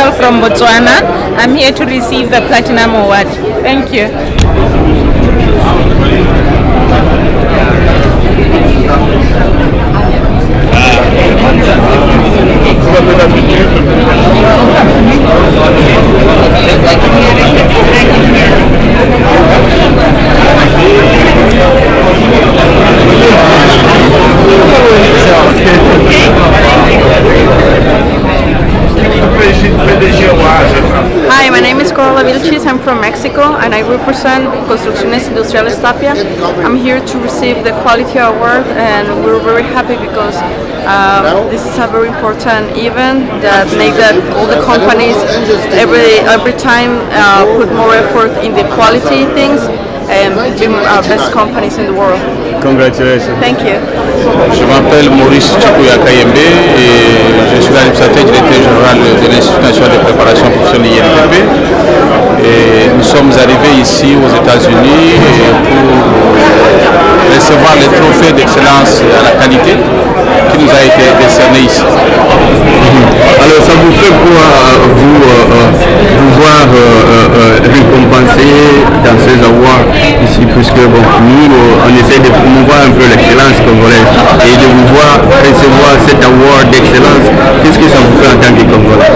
Mexico from Botswana. I'm here to receive the Platinum Award. Thank you. Hi, my name is Corolla Vilchis. I'm from Mexico and I represent Construcciones Industriales Tapia. I'm here to receive the Quality Award and we're very happy because this is a very important event that makes that all the companies every time put more effort in the quality things and be our best companies in the world. Congratulations. Thank you. Je m'appelle Maurice Chikuya Kayembe et je suis l'administrateur directeur général de l'Institut national de préparation professionnelle INPP. Et nous sommes arrivés ici aux États-Unis pour recevoir les trophées d'excellence à la qualité qui nous a été décerné ici. Alors ça vous fait quoi vous voir récompensé dans ces awards ici, puisque bon, nous on essaie de promouvoir un peu l'excellence congolaise et de vous voir recevoir cet award d'excellence, qu'est-ce que ça vous fait en tant que Congolais?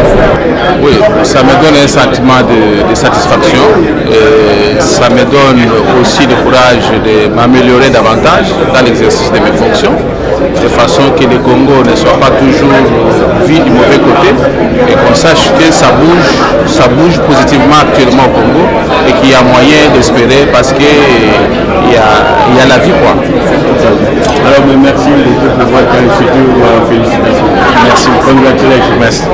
Oui, ça me donne un sentiment de satisfaction, ça me donne aussi le courage de m'améliorer davantage dans l'exercice de mes fonctions, de façon que le Congo ne soit pas toujours vu du mauvais côté et qu'on sache que ça bouge positivement actuellement au Congo et qu'il y a moyen d'espérer parce qu'il y a la vie quoi. Alors merci de votre institut, félicitations. Merci, congratulations. Merci.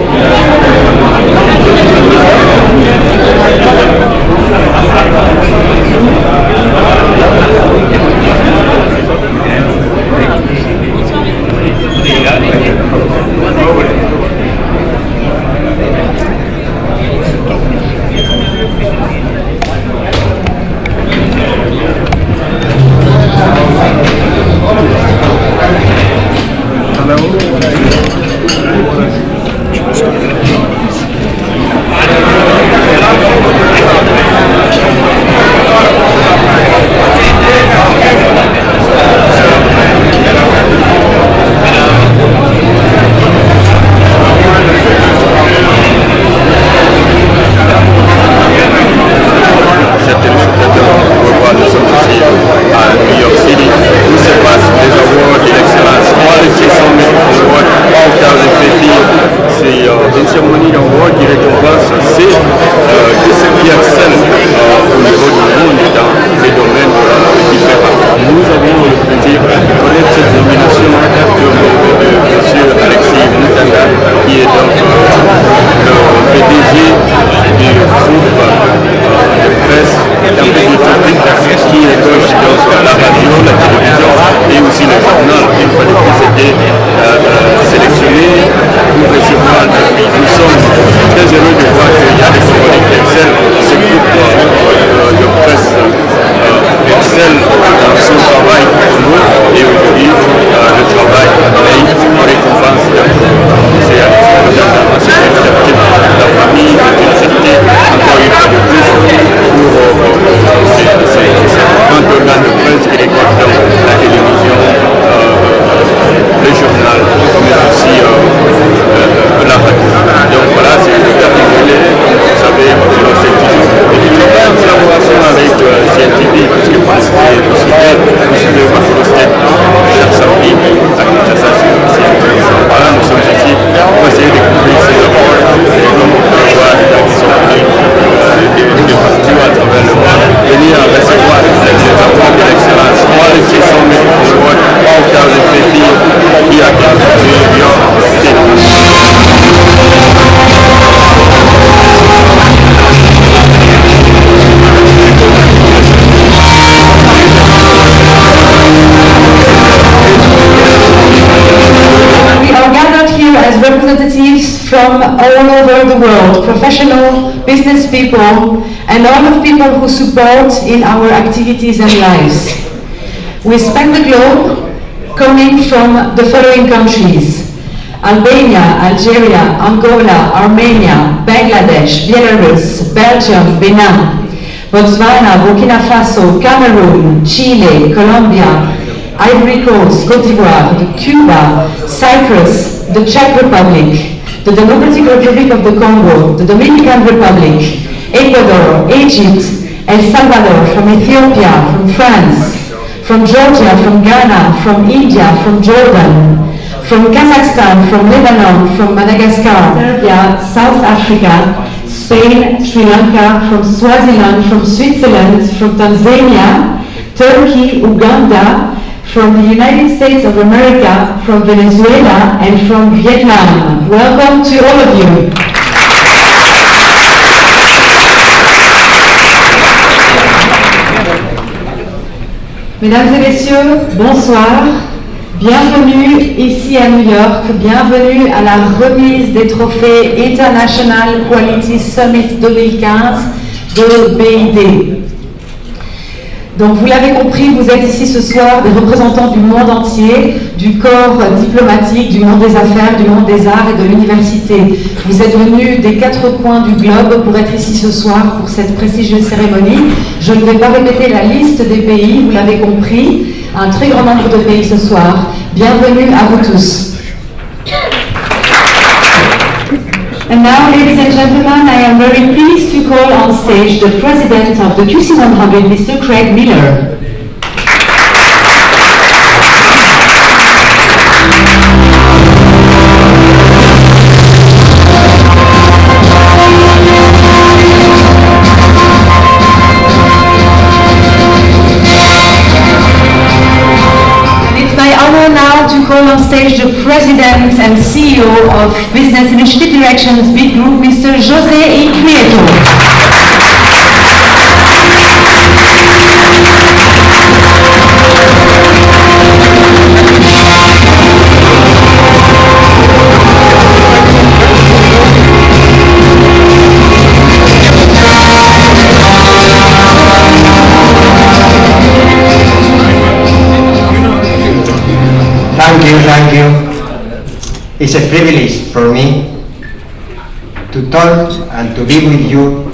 from all over the world, professional, business people, and all of people who support in our activities and lives. We span the globe, coming from the following countries: Albania, Algeria, Angola, Armenia, Bangladesh, Belarus, Belgium, Benin, Botswana, Burkina Faso, Cameroon, Chile, Colombia, Ivory Coast, Côte d'Ivoire, Cuba, Cyprus, the Czech Republic, the Democratic Republic of the Congo, the Dominican Republic, Ecuador, Egypt, El Salvador, from Ethiopia, from France, from Georgia, from Ghana, from India, from Jordan, from Kazakhstan, from Lebanon, from Madagascar, Serbia, South Africa, Spain, Sri Lanka, from Swaziland, from Switzerland, from Tanzania, Turkey, Uganda, from the United States of America, from Venezuela, and from Vietnam. Welcome to all of you. Mesdames et messieurs, bonsoir. Bienvenue ici à New York, bienvenue à la remise des trophées International Quality Summit 2015 de BID. Donc vous l'avez compris, vous êtes ici ce soir des représentants du monde entier, du corps diplomatique, du monde des affaires, du monde des arts et de l'université. Vous êtes venus des 4 coins du globe pour être ici ce soir pour cette prestigieuse cérémonie. Je ne vais pas répéter la liste des pays, vous l'avez compris, un très grand nombre de pays ce soir. Bienvenue à vous tous. And now, ladies and gentlemen, I am very pleased to call on stage the president of the QC100, Mr. Craig Miller. To call on stage the President and CEO of Business Initiative Directions Big Group, Mr. José Inquieto. Thank you. It's a privilege for me to talk and to be with you,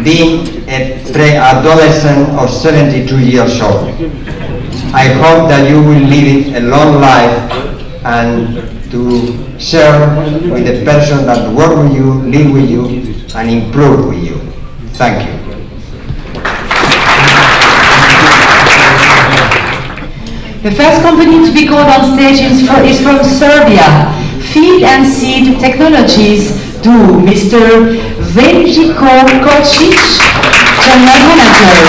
being a pre-adolescent of 72 years old. I hope that you will live a long life and to share with the person that work with you, live with you, and improve with you. Thank you. The first company to be called on stage is from Serbia. Feed and Seed Technologies do Mr. Veljko Kocic, General Manager.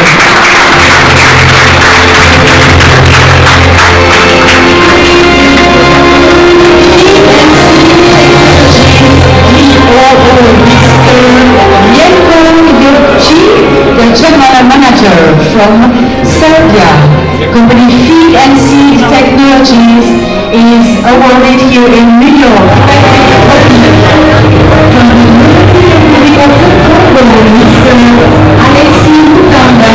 The General Manager from Serbia. Company Feed and Seed Technologies is awarded here in New York. From the Republic of Congo, Mr. Alexis Mutanda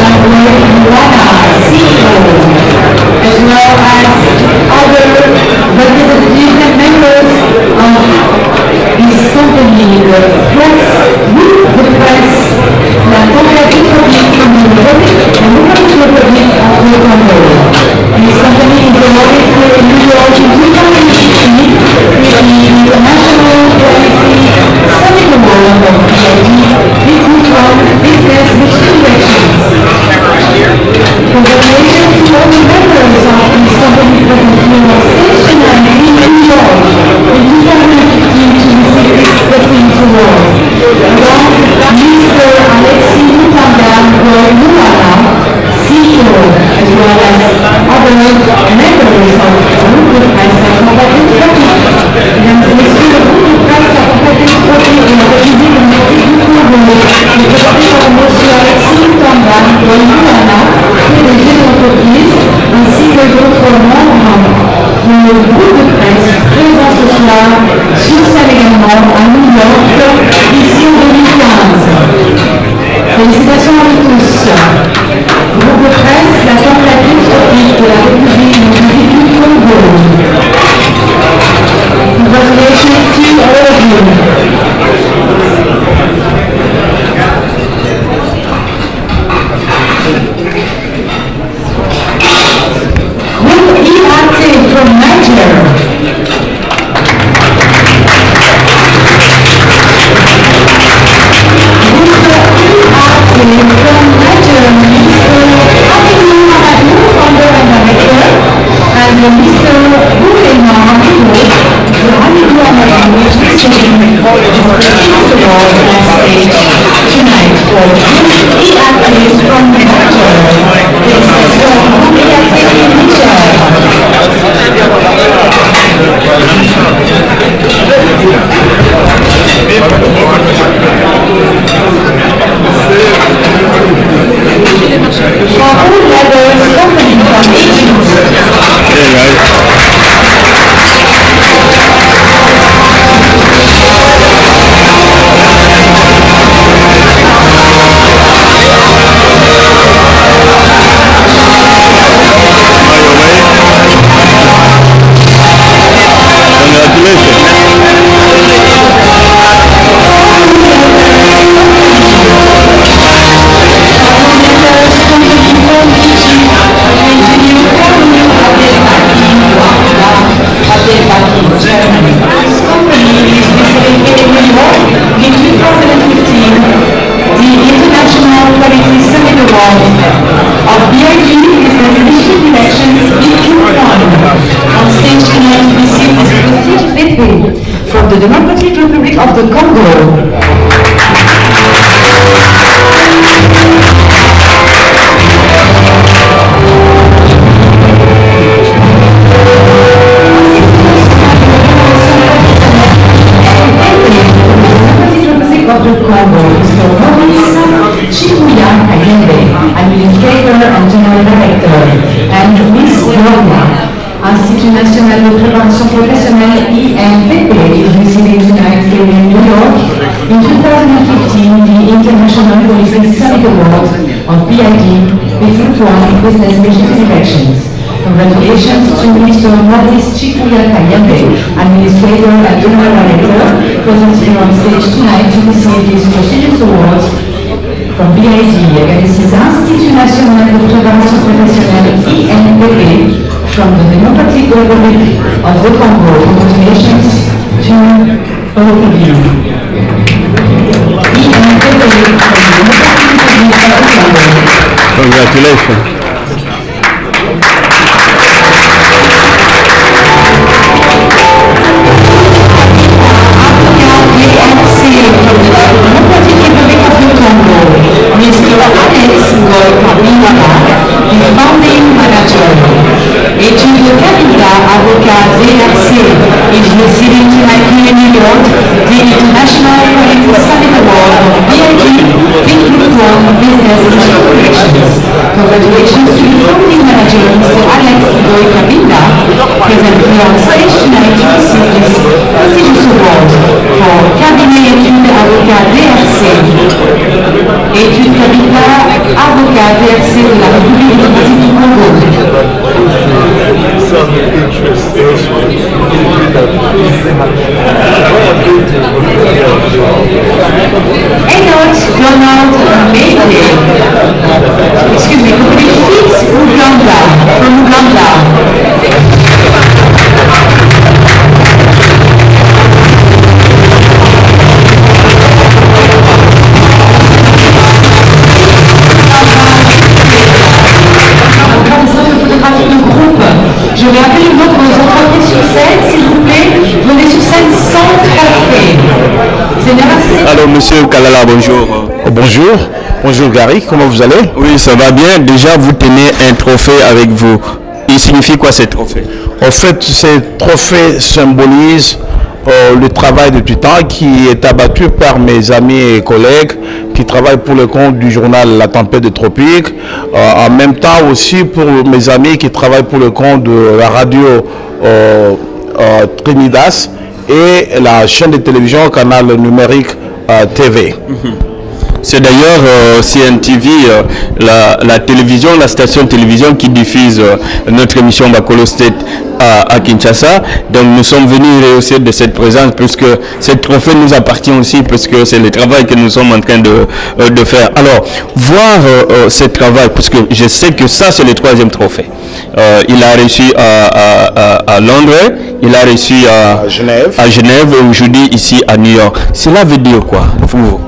Luana, CEO, as well as other representative members of this company, the press, the press, la Democratic Republic from the Democratic Republic of the Congo. This company is awarded here in New York in 2016 with the International Quality Summit Award of BID, Big Group of Business Directions. Congratulations to all the members of this company present here on stage and in New York in 2015 to receive this President's Award. Along Mr. Alexis Mutanda Luana, CEO, as well as other members of the group de presse accompagné de Paris. Mesdames et messieurs, le groupe de presse accompagné de Paris et la République démocratique du Congo, est présenté par M. Alexis Mutanda Luana, PDG de l'entreprise, ainsi que d'autres membres du groupe de presse présents ce soir sur scène également à New York, ici en 2015. Félicitations à vous tous. Groupe de presse, la température historique de la République démocratique du Congo. Congratulations and General Director, and Miss Gloria, Institut National de Prévention Professionnelle INPP, is receiving tonight here in New York. In 2015, the International Policing Summit Award of BID, Bifrutuan Business Mission Directions. Congratulations to Mr. Maurice Chikuya Kayembe, Administrator and General Director, present here on stage tonight to receive this prestigious award from BID. Again, this is Institut National de Prévention Professionnelle INPP from the Democratic Republic of the Congo. Congratulations to all of you. INPP from the Democratic Republic of the Congo. Congratulations. Mr. Alex Goy-Kabila, the founding manager. Etude Kabila, avocat DRC, is receiving tonight here in New York the International Policing Summit Award of BID Bifrutuan Business Relations. Congratulations to the founding manager, Mr. Alex Goy-Kabila, present here on stage tonight to receive this prestigious award for Cabinet Etude Avocat DRC. Etude Kabila, avocat DRC de la République démocratique du Congo. Enoch Donald Mete, excuse me, Fitz Uganda, from Uganda. Je vais appeler votre entreprise sur scène, s'il vous plaît. Venez sur scène sans trophée. Alors, monsieur Kalala, bonjour. Bonjour. Bonjour Gary, comment vous allez? Oui, ça va bien. Déjà, vous tenez un trophée avec vous. Il signifie quoi ces trophées? En fait, ces trophées symbolisent le travail de tout temps qui est abattu par mes amis et collègues qui travaillent pour le compte du journal La Tempête des Tropiques, en même temps aussi pour mes amis qui travaillent pour le compte de la radio Trinidas et la chaîne de télévision Canal Numérique TV. C'est d'ailleurs CNTV, la télévision, la station de télévision qui diffuse notre émission Bakolo State à Kinshasa. Donc nous sommes venus rehausser de cette présence puisque cette trophée nous appartient aussi puisque c'est le travail que nous sommes en train de faire. Alors, voir ce travail, parce que je sais que ça c'est le 3e trophée. Il a reçu à Londres, il a reçu à Genève et aujourd'hui ici à New York. Cela veut dire quoi pour vous?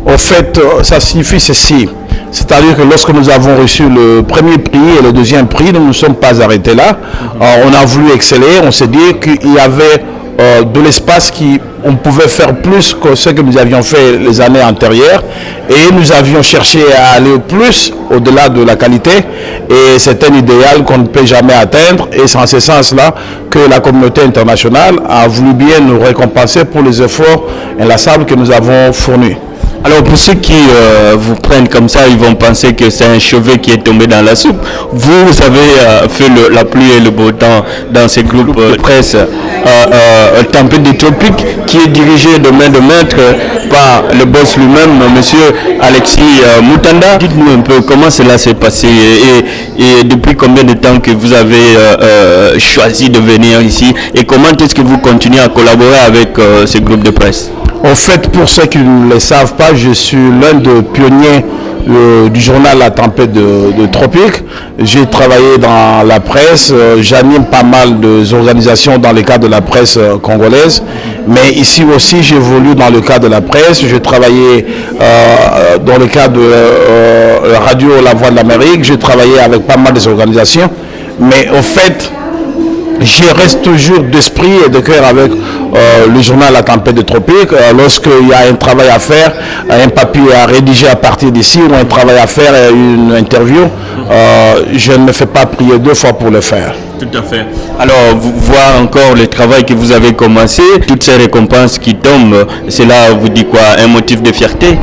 En fait, ça signifie ceci. C'est-à-dire que lorsque nous avons reçu le premier prix et le 2e prix, nous ne nous sommes pas arrêtés là. On a voulu exceller. On s'est dit qu'il y avait de l'espace on pouvait faire plus que ce que nous avions fait les années antérieures. Et nous avions cherché à aller plus au-delà de la qualité. Et c'est un idéal qu'on ne peut jamais atteindre. Et c'est en ce sens-là que la communauté internationale a voulu bien nous récompenser pour les efforts inlassables que nous avons fournis. Alors pour ceux qui vous prennent comme ça, ils vont penser que c'est un cheveu qui est tombé dans la soupe. Vous avez fait la pluie et le beau temps dans ce groupe de presse Tempête des Tropiques qui est dirigé de main de maître par le boss lui-même, monsieur Alexis Moutanda. Dites-nous un peu comment cela s'est passé et depuis combien de temps que vous avez choisi de venir ici et comment est-ce que vous continuez à collaborer avec ce groupe de presse? En fait, pour ceux qui ne le savent pas, je suis l'un des pionniers du journal La Tempête de Tropiques. J'ai travaillé dans la presse, j'anime pas mal d'organisations dans le cadre de la presse congolaise, mais ici aussi j'évolue dans le cadre de la presse. J'ai travaillé dans le cadre de la radio La Voix de l'Amérique, j'ai travaillé avec pas mal d'organisations, mais en fait, je reste toujours d'esprit et de cœur avec le journal La Tempête des Tropiques. Lorsqu'il y a un travail à faire, un papier à rédiger à partir d'ici ou un travail à faire, une interview, je ne me fais pas prier 2 fois pour le faire. Tout à fait. Alors, voir encore le travail que vous avez commencé, toutes ces récompenses qui tombent, cela vous dit quoi? Un motif de fierté?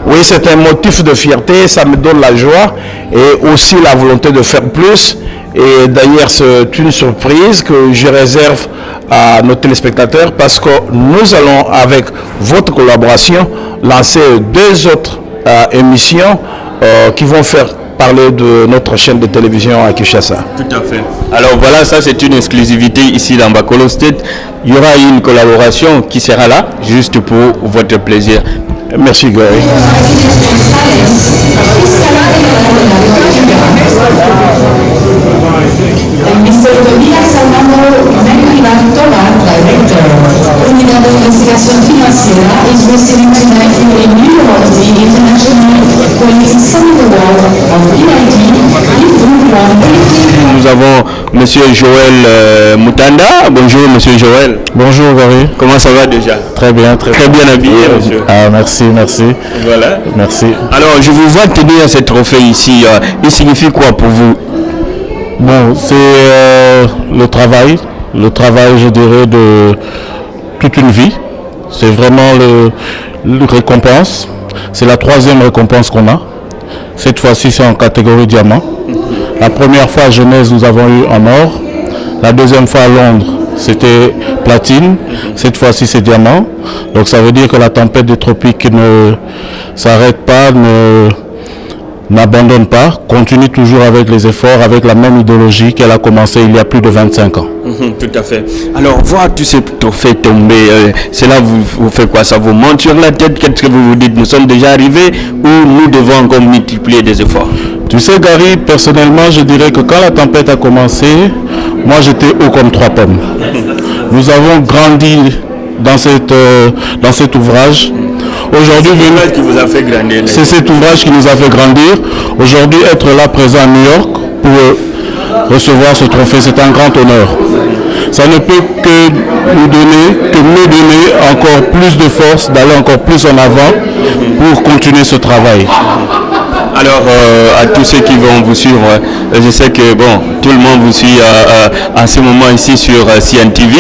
Oui, c'est un motif de fierté, ça me donne la joie et aussi la volonté de faire plus. Et d'ailleurs, c'est une surprise que je réserve à nos téléspectateurs parce que nous allons, avec votre collaboration, lancer 2 autres émissions qui vont faire parler de notre chaîne de télévision à Kinshasa. Tout à fait. Alors voilà, ça c'est une exclusivité ici dans Bakolo State. Il y aura une collaboration qui sera là, juste pour votre plaisir. Merci Gary. Mr. Tobias Armando Tovar, Director, Unidad de Investigación Financiera, is receiving tonight a new award, the International Police Summit Award of BID in Burundi. Nous avons Monsieur Joël Moutanda. Bonjour Monsieur Joël. Bonjour Gary. Comment ça va déjà? Très bien, très bien habillé monsieur. Ah, merci. Voilà. Merci. Alors je vous vois tenir ce trophée ici. Il signifie quoi pour vous? Bon, c'est le travail, je dirais, de toute une vie. C'est vraiment le récompense. C'est la 3e récompense qu'on a. Cette fois-ci, c'est en catégorie diamant. La première fois à Genèse, nous avons eu en or. La 2e fois à Londres, c'était platine. Cette fois-ci, c'est diamant. Donc ça veut dire que la tempête des tropiques ne s'arrête pas, n'abandonne pas, continue toujours avec les efforts, avec la même idéologie qu'elle a commencé il y a plus de 25 ans. Tout à fait. Alors, voir tous ces trophées tomber, cela vous fait quoi? Ça vous monte sur la tête? Qu'est-ce que vous vous dites? Nous sommes déjà arrivés ou nous devons encore multiplier des efforts? Tu sais Gary, personnellement, je dirais que quand la tempête a commencé, moi j'étais haut comme 3 pommes. Nous avons grandi dans cet ouvrage. Aujourd'hui, c'est cet ouvrage qui nous a fait grandir. Aujourd'hui, être là présent à New York pour recevoir ce trophée, c'est un grand honneur. Ça ne peut que me donner encore plus de force, d'aller encore plus en avant pour continuer ce travail. Alors, à tous ceux qui vont vous suivre, je sais que bon, tout le monde vous suit à ce moment ici sur CNTV.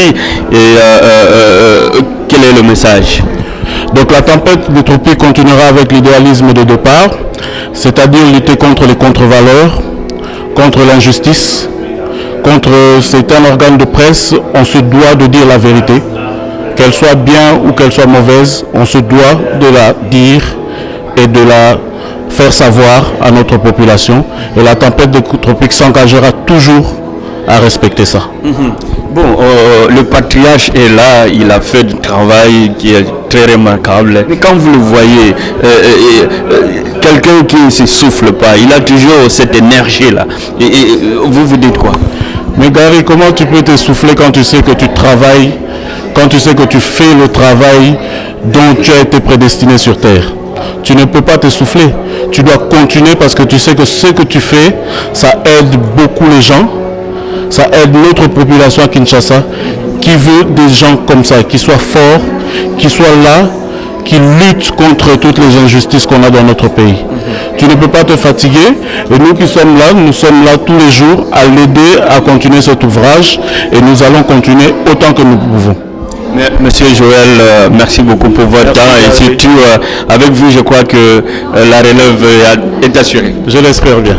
Et quel est le message? Donc la tempête des tropiques continuera avec l'idéalisme de départ, c'est-à-dire lutter contre les contre-valeurs, contre l'injustice, contre certains organes de presse. On se doit de dire la vérité, qu'elle soit bien ou qu'elle soit mauvaise, on se doit de la dire et de la faire savoir à notre population. Et la tempête des tropiques s'engagera toujours à respecter ça. Bon, le patriarche est là, il a fait du travail qui est très remarquable. Mais quand vous le voyez, quelqu'un qui ne s'essouffle pas, il a toujours cette énergie-là. Et vous vous dites quoi? Mais Gary, comment tu peux t'essouffler quand tu sais que tu travailles, quand tu sais que tu fais le travail dont tu as été prédestiné sur terre? Tu ne peux pas t'essouffler. Tu dois continuer parce que tu sais que ce que tu fais, ça aide beaucoup les gens. Ça aide notre population à Kinshasa qui veut des gens comme ça, qui soient forts, qui soient là, qui luttent contre toutes les injustices qu'on a dans notre pays. Tu ne peux pas te fatiguer et nous qui sommes là tous les jours à l'aider à continuer cet ouvrage et nous allons continuer autant que nous pouvons. Monsieur Joël, merci beaucoup pour votre temps et surtout avec vous je crois que la relève est assurée. Je l'espère bien.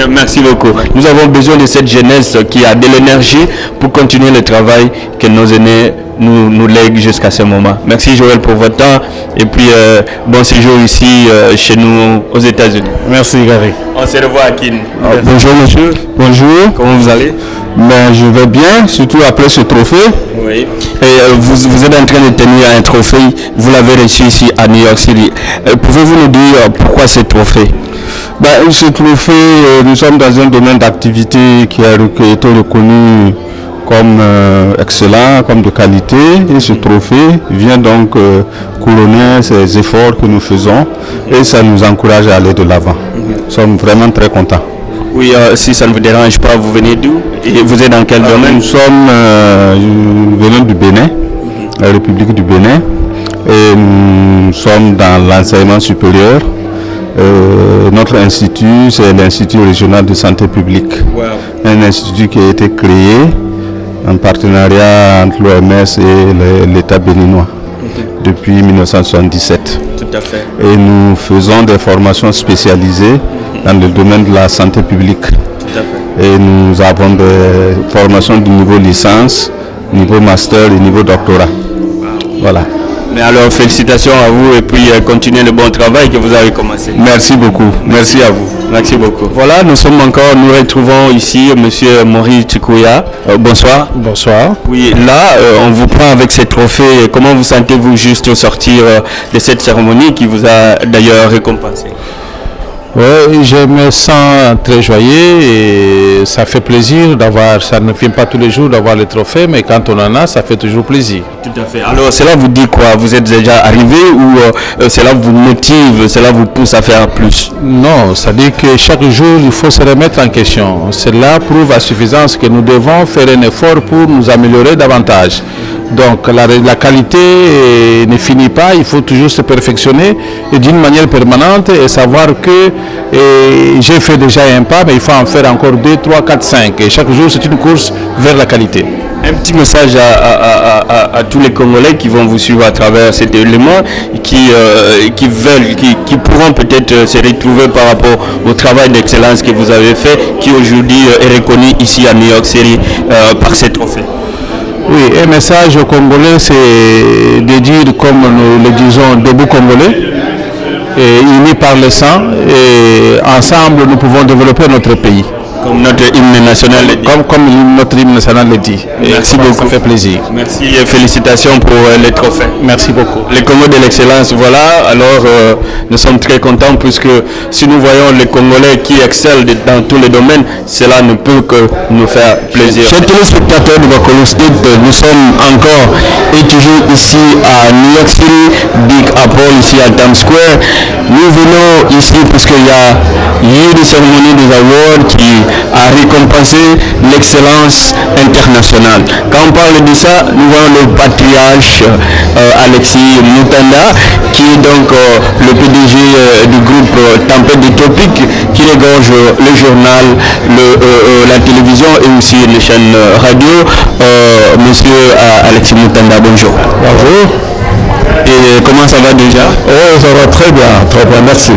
Merci beaucoup. Nous avons besoin de cette jeunesse qui a de l'énergie pour continuer le travail que nos aînés nous lèguent jusqu'à ce moment. Merci Joël pour votre temps et puis bon séjour ici chez nous aux États-Unis. Merci Gary. On se revoit à Kin. Bonjour monsieur. Bonjour. Comment vous allez? Ben, je vais bien, surtout après ce trophée. Oui. Et vous êtes en train de tenir un trophée, vous l'avez reçu ici à New York City. Pouvez-vous nous dire pourquoi ce trophée? Ben, ce trophée, nous sommes dans un domaine d'activité qui a été reconnu comme excellent, comme de qualité. Et ce trophée vient donc couronner ces efforts que nous faisons et ça nous encourage à aller de l'avant. Nous sommes vraiment très contents. Oui, si ça ne vous dérange pas, vous venez d'où? Et vous êtes dans quel domaine? Nous venons du Bénin, la République du Bénin, et nous sommes dans l'enseignement supérieur. Notre institut, c'est l'Institut régional de santé publique. Wow. Un institut qui a été créé en partenariat entre l'OMS et l'État béninois depuis 1977. Tout Tout à fait. Et nous faisons des formations spécialisées dans le domaine de la santé publique. Tout à fait. Et nous avons des formations de niveau licence, niveau master et niveau doctorat. Voilà. Mais alors, félicitations à vous et puis continuez le bon travail que vous avez commencé. Merci beaucoup. Merci à vous. Merci beaucoup. Voilà, nous retrouvons ici monsieur Maurice Chikouya. Bonsoir. Bonsoir. Oui, là, on vous prend avec ces trophées. Comment vous sentez-vous juste au sortir de cette cérémonie qui vous a d'ailleurs récompensé? Oui, je me sens très joyeux et ça fait plaisir d'avoir, ça ne vient pas tous les jours d'avoir les trophées, mais quand on en a, ça fait toujours plaisir. Tout à fait. Alors, cela vous dit quoi? Vous êtes déjà arrivé ou cela vous motive, cela vous pousse à faire plus? Non, ça dit que chaque jour, il faut se remettre en question. Cela prouve à suffisance que nous devons faire un effort pour nous améliorer davantage. Donc la qualité ne finit pas, il faut toujours se perfectionner et d'une manière permanente et savoir que j'ai fait déjà un pas, mais il faut en faire encore 2, 3, 4, 5. Et chaque jour, c'est une course vers la qualité. Un petit message à tous les Congolais qui vont vous suivre à travers cet élément, qui pourront peut-être se retrouver par rapport au travail d'excellence que vous avez fait, qui aujourd'hui est reconnu ici à New York City par ces trophées. Oui, un message aux Congolais, c'est de dire, comme nous le disons, debout Congolais, et unis par le sang, et ensemble nous pouvons développer notre pays. Comme notre hymne national le dit. Comme notre hymne national le dit. Merci beaucoup. Ça fait plaisir. Merci et félicitations pour les trophées. Merci beaucoup. Les Congos de l'excellence, voilà. Alors, nous sommes très contents puisque si nous voyons les Congolais qui excellent dans tous les domaines, cela ne peut que nous faire plaisir. Chers téléspectateurs de Bakolo State, nous sommes encore et toujours ici à New York City, Big Apple, ici à Times Square. Nous venons ici parce qu'il y a eu une cérémonie des awards qui a récompensé l'excellence internationale. Quand on parle de ça, nous voyons le patriarche Alexis Mutanda, qui est donc le PDG du groupe Tempête des Tropiques, qui regorge le journal, la télévision et aussi les chaînes radio. Monsieur Alexis Mutanda, bonjour. Bonjour. Et comment ça va déjà? Oh, ça va très bien, merci.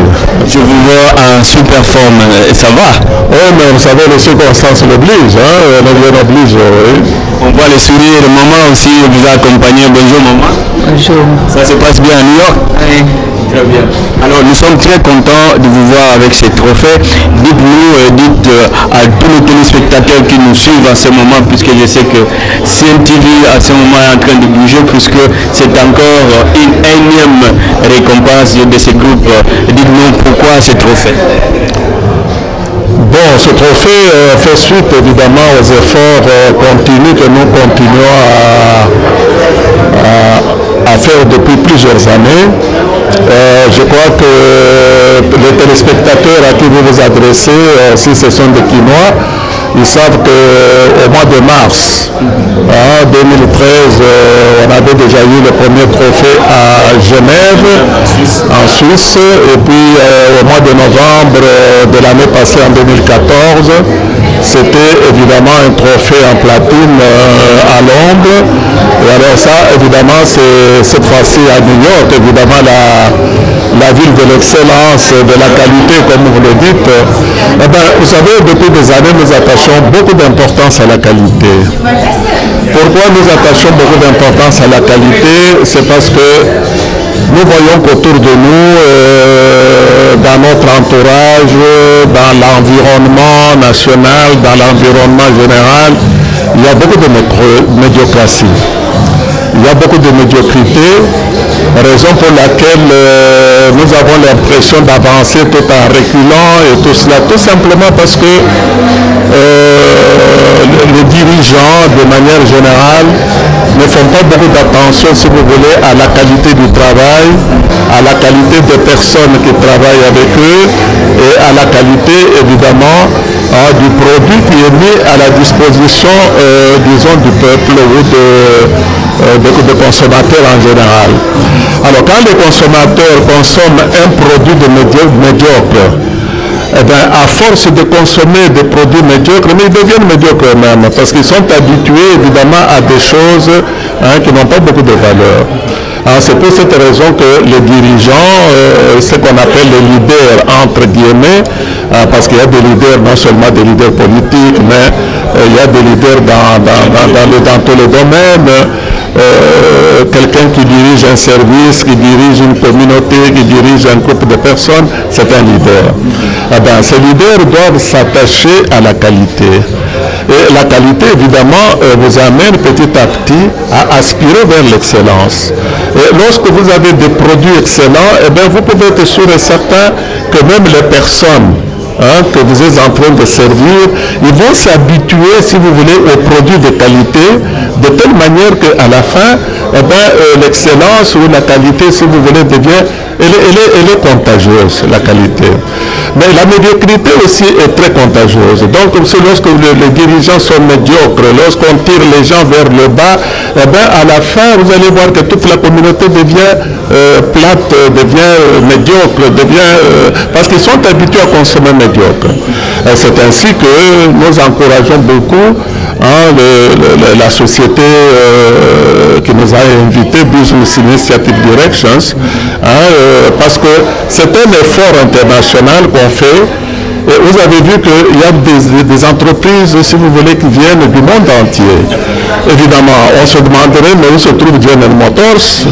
Je vous vois en super forme, et ça va? Oui, mais vous savez, les circonstances l'obligent, l'oblige, oui. On voit le sourire, maman aussi vous a accompagné. Bonjour maman. Bonjour. Ça se passe bien à New York? Oui. Très bien. Alors nous sommes très contents de vous voir avec ces trophées. Dites-nous, dites à tous les téléspectateurs qui nous suivent à ce moment, puisque je sais que CNTV à ce moment est en train de bouger, puisque c'est encore une énième récompense de ce groupe. Dites-nous pourquoi ces trophées. Bon, ce trophée fait suite évidemment aux efforts continus que nous continuons à faire depuis plusieurs années. Je crois que les téléspectateurs à qui vous vous adressez, si ce sont des Quinois, ils savent qu'au mois de mars 2013, on avait déjà eu le premier trophée à Genève, en Suisse, et puis au mois de novembre de l'année passée, en 2014, c'était évidemment un trophée en platine à Londres. Et alors ça, évidemment, c'est cette fois-ci à New York, évidemment la ville de l'excellence, de la qualité, comme vous le dites. Eh bien, vous savez, depuis des années, nous attachons beaucoup d'importance à la qualité. Pourquoi nous attachons beaucoup d'importance à la qualité? C'est parce que nous voyons qu'autour de nous, dans notre entourage, dans l'environnement national, dans l'environnement général, il y a beaucoup de médiocratie. Il y a beaucoup de médiocrité, raison pour laquelle nous avons l'impression d'avancer tout en reculant et tout cela, tout simplement parce que les dirigeants, de manière générale, ne font pas beaucoup d'attention, si vous voulez, à la qualité du travail, à la qualité des personnes qui travaillent avec eux et à la qualité, évidemment, du produit qui est mis à la disposition, disons, du peuple ou de consommateurs en général. Alors, quand les consommateurs consomment un produit de médiocre, eh bien, à force de consommer des produits médiocres, mais ils deviennent médiocres eux-mêmes parce qu'ils sont habitués évidemment à des choses qui n'ont pas beaucoup de valeur. C'est pour cette raison que les dirigeants, ce qu'on appelle les leaders entre guillemets, parce qu'il y a des leaders, non seulement des leaders politiques, mais il y a des leaders dans tous les domaines. Quelqu'un qui dirige un service, qui dirige une communauté, qui dirige un groupe de personnes, c'est un leader. Ces leaders doivent s'attacher à la qualité. Et la qualité, évidemment, vous amène petit à petit à aspirer vers l'excellence. Et lorsque vous avez des produits excellents, eh bien, vous pouvez être sûr et certain que même les personnes que vous êtes en train de servir, ils vont s'habituer, si vous voulez, aux produits de qualité, de telle manière qu'à la fin, l'excellence ou la qualité, si vous voulez, devient, elle est contagieuse, la qualité. Mais la médiocrité aussi est très contagieuse. Donc, lorsque les dirigeants sont médiocres, lorsqu'on tire les gens vers le bas, à la fin, vous allez voir que toute la communauté devient plate, devient médiocre, parce qu'ils sont habitués à consommer médiocre. C'est ainsi que nous encourageons beaucoup la société qui nous a invités, Business Initiative Directions, parce que c'est un effort international qu'on fait. Et vous avez vu qu'il y a des entreprises, si vous voulez, qui viennent du monde entier. Évidemment, on se demanderait, mais où se trouve General Motors,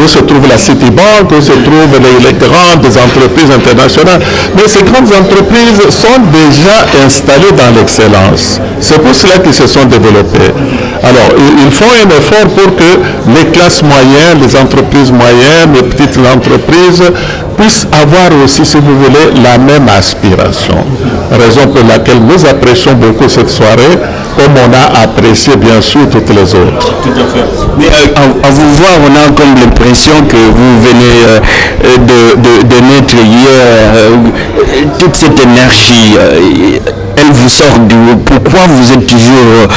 où se trouve la Citibank, où se trouvent les grandes entreprises internationales. Mais ces grandes entreprises sont déjà installées dans l'excellence. C'est pour cela qu'ils se sont développées. Alors, ils font un effort pour que les classes moyennes, les entreprises moyennes, les petites entreprises puissent avoir aussi, si vous voulez, la même aspiration. Raison pour laquelle nous apprécions beaucoup cette soirée, comme on a apprécié bien sûr toutes les autres. Tout à fait. Mais à vous voir, on a comme l'impression que vous venez de naître hier, toute cette énergie, elle vous sort d'où? Pourquoi vous êtes toujours,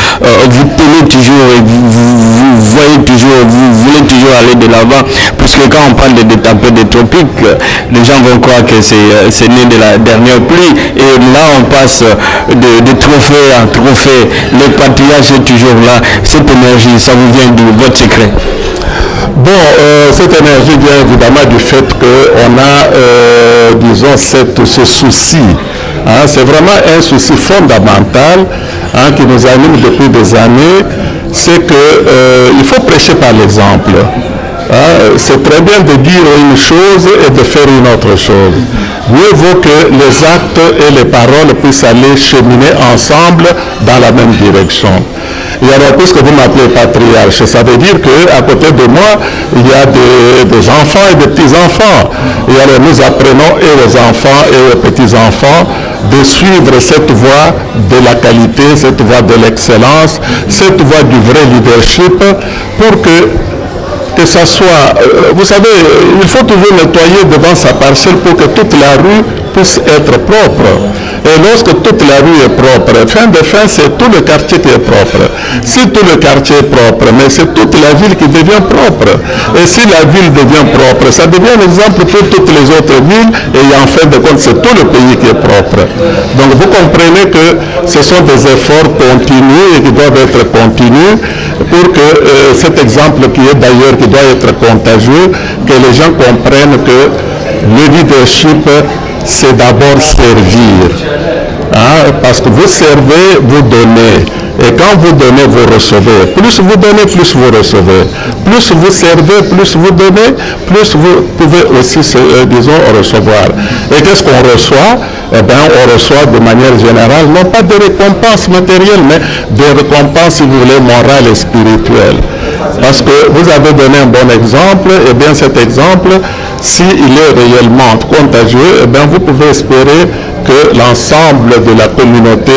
vous tenez toujours et vous voyez toujours, vous voulez toujours aller de l'avant? Puisque quand on parle de tempêtes des tropiques, les gens vont croire que c'est né de la dernière pluie. Et là, on passe de trophée en trophée. Le patriarche est toujours là. Cette énergie, ça vous vient d'où? Votre secret? Bon, cette énergie vient évidemment du fait qu'on a, disons, ce souci. C'est vraiment un souci fondamental qui nous anime depuis des années. C'est qu'il faut prêcher par l'exemple. C'est très bien de dire une chose et de faire une autre chose. Mieux vaut que les actes et les paroles puissent aller cheminer ensemble dans la même direction. Et alors, puisque vous m'appelez patriarche, ça veut dire qu'à côté de moi, il y a des enfants et des petits-enfants. Et alors, nous apprenons et aux enfants et aux petits-enfants de suivre cette voie de la qualité, cette voie de l'excellence, cette voie du vrai leadership, pour que ça soit, vous savez, il faut toujours nettoyer devant sa parcelle pour que toute la rue puisse être propre. Et lorsque toute la rue est propre, fin de fin, c'est tout le quartier qui est propre. Si tout le quartier est propre, mais c'est toute la ville qui devient propre. Et si la ville devient propre, ça devient un exemple pour toutes les autres villes, et en fin de compte, c'est tout le pays qui est propre. Donc vous comprenez que ce sont des efforts continus et qui doivent être continus pour que cet exemple qui est d'ailleurs, qui doit être contagieux, que les gens comprennent que le leadership, c'est d'abord servir. Parce que vous servez, vous donnez. Et quand vous donnez, vous recevez. Plus vous donnez, plus vous recevez. Plus vous servez, plus vous donnez, plus vous pouvez aussi, disons, recevoir. Et qu'est-ce qu'on reçoit? Eh bien, on reçoit de manière générale, non pas des récompenses matérielles, mais des récompenses, si vous voulez, morales et spirituelles. Parce que vous avez donné un bon exemple, et bien cet exemple, s'il est réellement contagieux, eh bien vous pouvez espérer que l'ensemble de la communauté,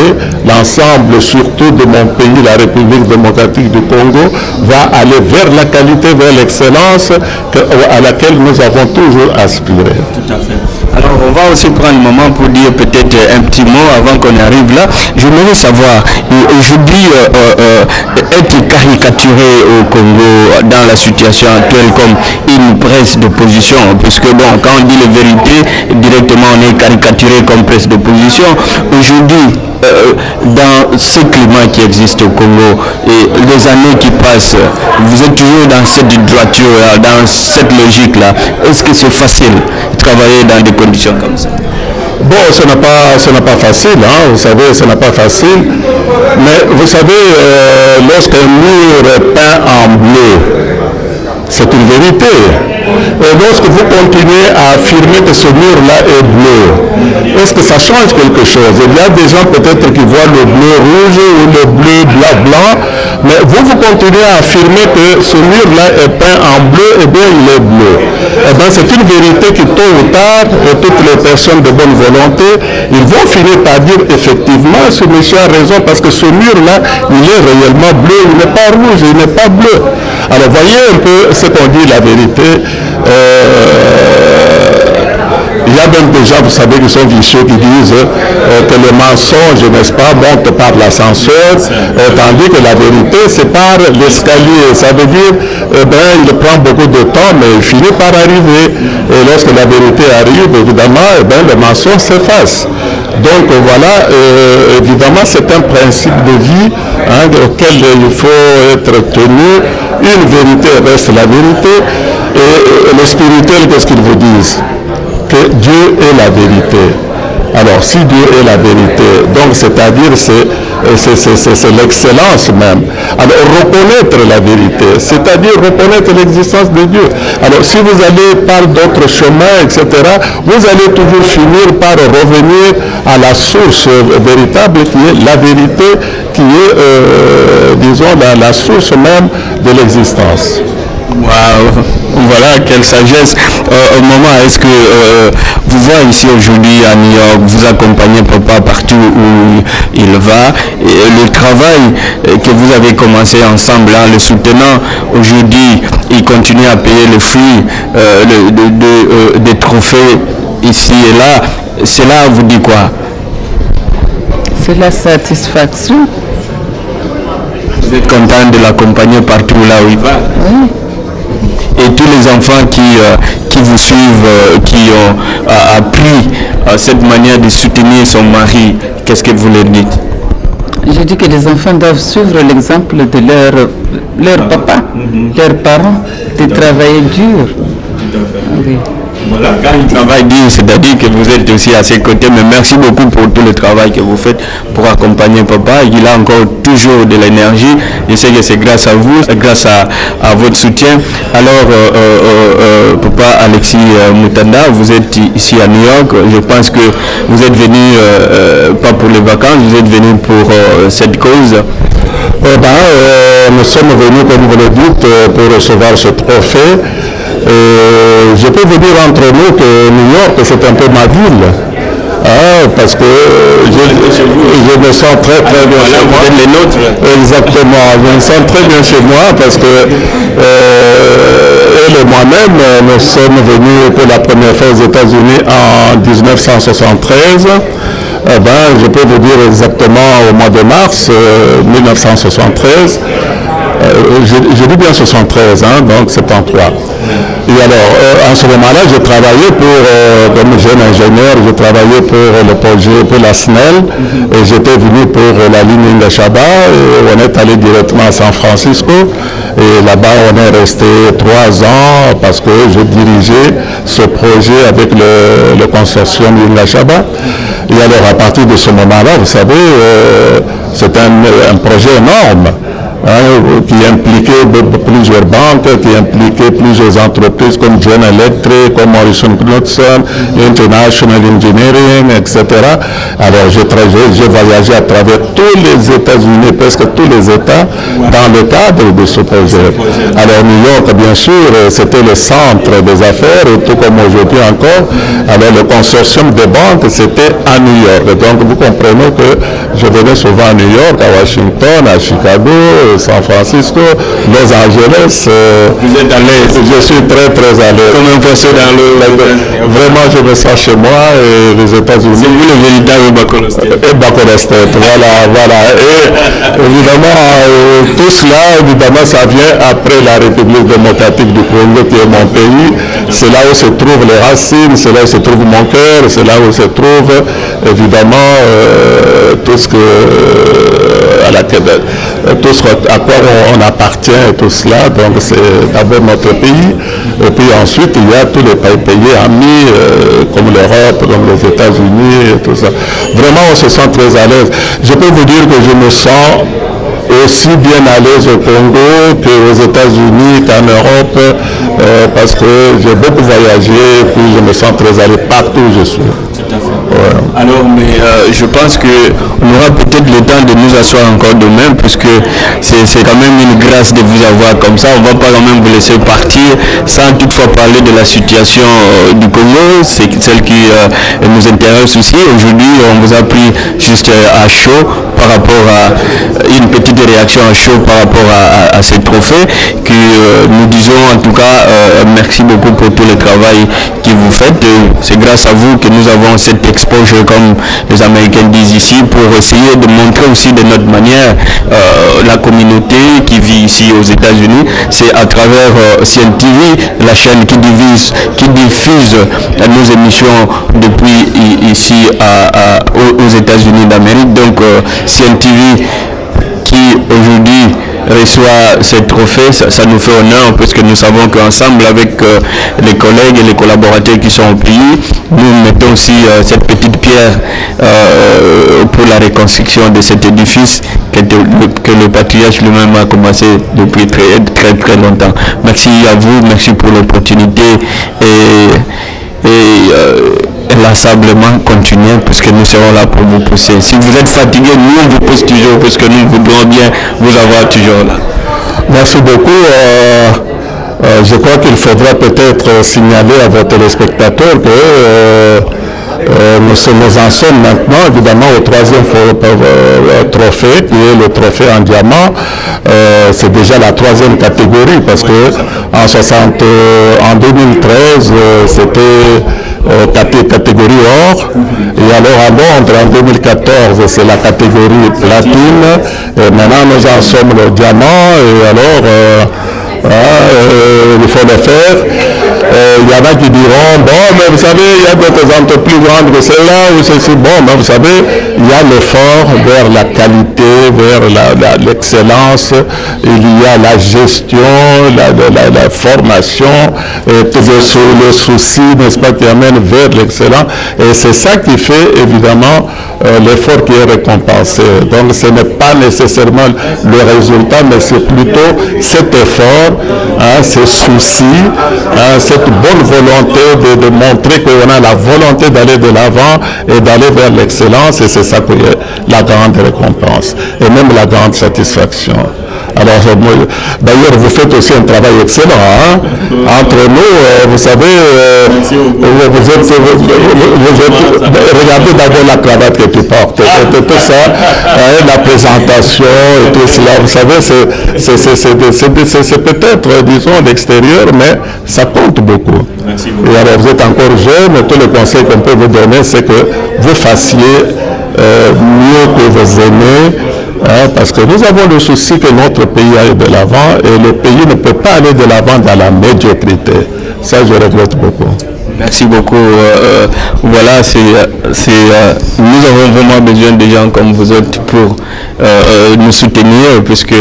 l'ensemble surtout de mon pays, la République démocratique du Congo, va aller vers la qualité, vers l'excellence à laquelle nous avons toujours aspiré. Tout à fait. Alors on va aussi prendre un moment pour dire peut-être un petit mot avant qu'on arrive là. J'aimerais savoir, aujourd'hui, être caricaturé au Congo dans la situation actuelle comme une presse d'opposition, puisque bon, quand on dit la vérité, directement on est caricaturé comme presse d'opposition. Aujourd'hui, dans ce climat qui existe au Congo et les années qui passent, vous êtes toujours dans cette droiture, dans cette logique-là. Est-ce que c'est facile de travailler dans des conditions comme ça? Bon, ce n'est pas facile, hein, vous savez, ce n'est pas facile. Mais vous savez, lorsqu'un mur est peint en bleu, c'est une vérité. Et lorsque vous continuez à affirmer que ce mur-là est bleu, est-ce que ça change quelque chose? Il y a des gens peut-être qui voient le bleu rouge ou le bleu blanc, mais vous continuez à affirmer que ce mur-là est peint en bleu, et bien il est bleu. Eh bien c'est une vérité qui tôt ou tard, toutes les personnes de bonne volonté, ils vont finir par dire effectivement ce monsieur a raison parce que ce mur-là, il est réellement bleu, il n'est pas rouge, il n'est pas bleu. Alors voyez un peu ce qu'on dit la vérité. Il y a même des gens, vous savez, qui sont vicieux, qui disent que le mensonge, n'est-ce pas, monte par l'ascenseur, tandis que la vérité, c'est par l'escalier. Ça veut dire, il prend beaucoup de temps, mais il finit par arriver. Et lorsque la vérité arrive, évidemment, le mensonge s'efface. Donc voilà, évidemment, c'est un principe de vie auquel il faut être tenu. Une vérité reste la vérité. Et les spirituels, qu'est-ce qu'ils vous disent? Que Dieu est la vérité. Alors, si Dieu est la vérité, donc c'est-à-dire c'est l'excellence même. Alors, reconnaître la vérité, c'est-à-dire reconnaître l'existence de Dieu. Alors, si vous allez par d'autres chemins, etc., vous allez toujours finir par revenir à la source véritable qui est la vérité, qui est, disons, la source même de l'existence. Wow. Voilà, quelle sagesse. Au moment, est-ce que vous voyez ici aujourd'hui à New York, vous accompagnez papa partout où il va, et le travail que vous avez commencé ensemble, en le soutenant, aujourd'hui, il continue à payer le fruit des trophées ici et là. Cela vous dit quoi? C'est la satisfaction. Vous êtes content de l'accompagner partout là où il va? Oui. Et tous les enfants qui vous suivent, qui ont appris cette manière de soutenir son mari, qu'est-ce que vous leur dites? Je dis que les enfants doivent suivre l'exemple de leur papa, leurs parents, de travailler dur. Oui. Voilà, quand il travaille dur, c'est-à-dire que vous êtes aussi à ses côtés, mais merci beaucoup pour tout le travail que vous faites pour accompagner papa. Il a encore toujours de l'énergie. Je sais que c'est grâce à vous, grâce à votre soutien. Alors, papa Alexis Mutanda, vous êtes ici à New York. Je pense que vous êtes venu, pas pour les vacances, vous êtes venu pour cette cause. Nous sommes venus, comme vous le dites, pour recevoir ce trophée. Je peux vous dire entre nous que New York, c'est un peu ma ville. Parce que je me sens très très bien chez moi. Les nôtres. Exactement, je me sens très bien chez moi parce que elle et moi-même, nous sommes venus pour la première fois aux États-Unis en 1973. Je peux vous dire exactement au mois de mars 1973. Je dis bien 73, donc 73. Et alors, en ce moment-là, j'ai travaillé comme jeune ingénieur, j'ai travaillé pour le projet, pour la SNEL, et j'étais venu pour la ligne Ingashaba, et on est allé directement à San Francisco, et là-bas, on est resté 3 ans, parce que je dirigeais ce projet avec le consortium Ingashaba. Et alors, à partir de ce moment-là, vous savez, c'est un projet énorme. Qui impliquait plusieurs banques, qui impliquait plusieurs entreprises comme General Electric, comme Morrison Knudsen, International Engineering, etc. Alors j'ai voyagé à travers tous les États-Unis, presque tous les États, dans le cadre de ce projet. Alors New York, bien sûr, c'était le centre des affaires, tout comme aujourd'hui encore. Alors le consortium des banques, c'était à New York. Donc vous comprenez que Je venais souvent à New York, à Washington, à Chicago, San Francisco, Los Angeles. Vous êtes à l'aise? Je suis très à l'aise. Comme un poisson dans l'eau. Vraiment, je me sens chez moi et les États-Unis. C'est vous le véritable Bacolostet. Et Bacolostet, voilà. Et évidemment, tout cela, évidemment, ça vient après la République démocratique du Congo, qui est mon pays. C'est là où se trouvent les racines, c'est là où se trouve mon cœur, c'est là où se trouve, évidemment, tout ce à quoi on appartient et tout cela. Donc c'est d'abord notre pays, et puis ensuite il y a tous les pays amis comme l'Europe, comme les États-Unis et tout ça. Vraiment on se sent très à l'aise. Je peux vous dire que je me sens aussi bien à l'aise au Congo qu'aux États-Unis, qu'en Europe, parce que j'ai beaucoup voyagé et puis je me sens très à l'aise partout où je suis. Ouais. Alors, mais je pense qu'on aura peut-être le temps de nous asseoir encore demain, puisque c'est quand même une grâce de vous avoir comme ça. On ne va pas quand même vous laisser partir sans toutefois parler de la situation du Congo. C'est celle qui nous intéresse aussi. Aujourd'hui, on vous a pris juste à chaud par rapport à une petite réaction à chaud par rapport à ces trophées que nous disons en tout cas merci beaucoup pour tout le travail que vous faites. C'est grâce à vous que nous avons cette exposure, comme les Américains disent ici, pour essayer de montrer aussi de notre manière la communauté qui vit ici aux États-Unis. C'est à travers CNTV, la chaîne qui diffuse nos émissions depuis ici aux États-Unis d'Amérique. Donc CNTV qui aujourd'hui reçoit ce trophée, ça nous fait honneur parce que nous savons qu'ensemble avec les collègues et les collaborateurs qui sont au pays, nous mettons aussi cette petite pierre pour la reconstruction de cet édifice que le patriarche lui-même a commencé depuis très longtemps. Merci à vous, merci pour l'opportunité et inlassablement continuer puisque nous serons là pour vous pousser. Si vous êtes fatigué, nous on vous pousse toujours parce que nous voudrons bien vous avoir toujours là. Merci beaucoup. Je crois qu'il faudra peut-être signaler à vos téléspectateurs que nous en sommes maintenant évidemment au troisième trophée qui est le trophée en diamant. C'est déjà la troisième catégorie parce que en 2013 c'était catégorie or et alors à Londres en 2014 c'est la catégorie platine et maintenant nous en sommes le diamant et alors il faut le faire. Il y en a qui diront, bon, mais vous savez, il y a d'autres entreprises plus grandes que celle-là, ou ceci. Bon, mais vous savez, il y a l'effort vers la qualité, vers l'excellence, il y a la gestion, la formation, et tout le souci, n'est-ce pas, qui amène vers l'excellence. Et c'est ça qui fait, évidemment, l'effort qui est récompensé. Donc, ce n'est pas nécessairement le résultat, mais c'est plutôt cet effort, ce souci, cette bonne volonté de montrer qu'on a la volonté d'aller de l'avant et d'aller vers l'excellence, et c'est ça qui est la grande récompense et même la grande satisfaction. Alors, d'ailleurs, vous faites aussi un travail excellent. Entre nous, vous savez, regardez d'abord la cravate que tu portes. Tout ça, la présentation et tout cela. Vous savez, c'est peut-être, disons, l'extérieur, mais ça compte beaucoup. Et alors, vous êtes encore jeune, et tout le conseil qu'on peut vous donner, c'est que vous fassiez mieux que vos aînés. Parce que nous avons le souci que notre pays aille de l'avant et le pays ne peut pas aller de l'avant dans la médiocrité. Ça, je regrette beaucoup. Merci beaucoup. Voilà, nous avons vraiment besoin de gens comme vous autres pour nous soutenir, puisque,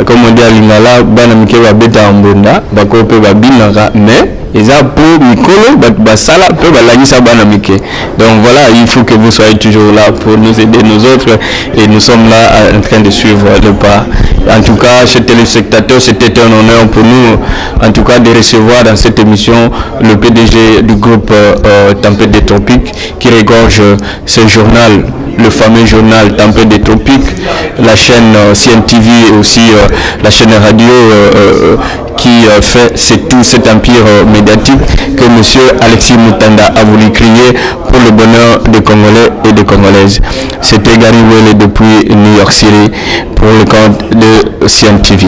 comme on dit à Lingala, Banamike va beta ambonda, Bakope va binara, mais ils ont pour Mikolo, Basala, peu Balagisa Banamike. Donc voilà, il faut que vous soyez toujours là pour nous aider, nous autres, et nous sommes là en train de suivre le pas. En tout cas, chers téléspectateurs, c'était un honneur pour nous, en tout cas, de recevoir dans cette émission le PDG du groupe Tempête des Tropiques qui regorge ce journal, le fameux journal Tempête des Tropiques, la chaîne CNTV et aussi la chaîne radio qui fait tout cet empire médiatique que M. Alexis Moutanda a voulu créer pour le bonheur des Congolais et des Congolaises. C'était Gary Wele depuis New York City pour le compte de CNTV.